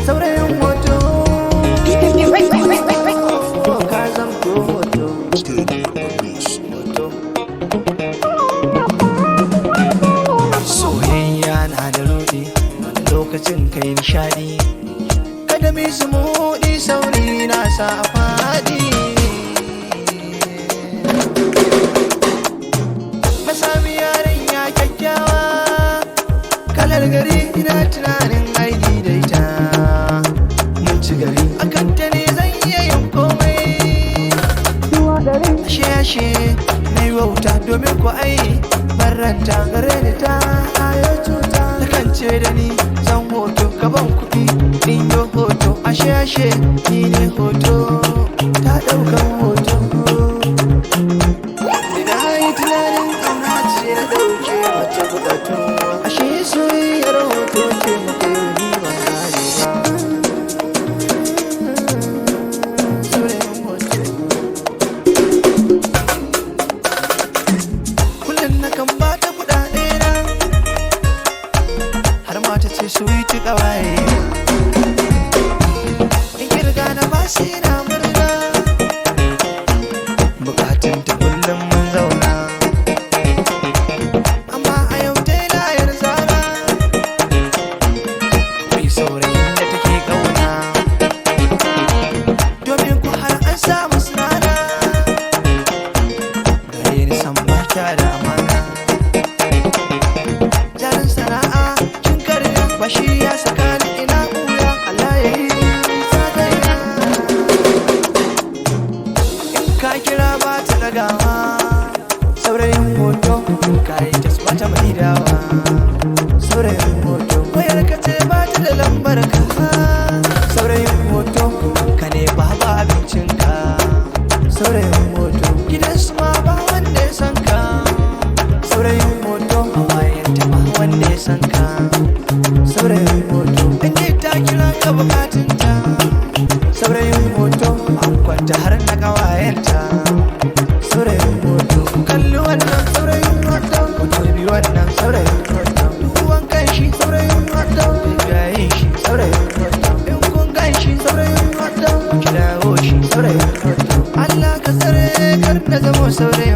saurayin hoto ka zamto hoto soyayya na da rudi lokacin kai nishadi kada mai zumuɗi sauri na sa a faɗi masami yaren ya kyakkyawa kalar gari ina tunanin aiki da ita mun ci gari akan ta ne zan iya yin komai ashe na yi wauta domin ku ai barranta gare ni ta ayo cuta ta kance da ni zan hoto gaban kuɗi in yi hoto ashe ni ne hoto ta ɗaukan hoto ina yi tunanin ƙauna ce na ɗauke wata buƙatu ashe soyayyar hoto ce muke yi ba gane ba kullum na kan ba ta kuɗaɗe na har ma ta ce su yi ci ƙawaye sai na murna bukatun ta kullum mun zauna amma a yau dai na yarda na akwai saurayin da take kauna domin ku har an samu sunana gare ni san ba ta da amana jarin sana'a kin karya ba shi ya saka ni ina ɓuya Allah ya yi ka kira ba ta dagawa saurayin hoto ka yi ta bata mai dawa saurayin hoto wayar ka ce ba ta da lambar ka saurayin hoto ka ne ba abincin ka saurayin hoto gidan su ma ba wanda ya san ka saurayin hoto bayan ta ba wanda ya san ka saurayin hoto ake ta kira ka bukatun ta saurayin hoto an kwanta har na kawayenta saurayin hoto kalli wannan saurayin hoto hoto bi wannan saurayin hoto ruwan kanshi saurayin hoto gayin shi saurayin hoto in kun ganshi saurayin hoto kirawo shi saurayin hoto Allah ka tsare kar na zama saurayin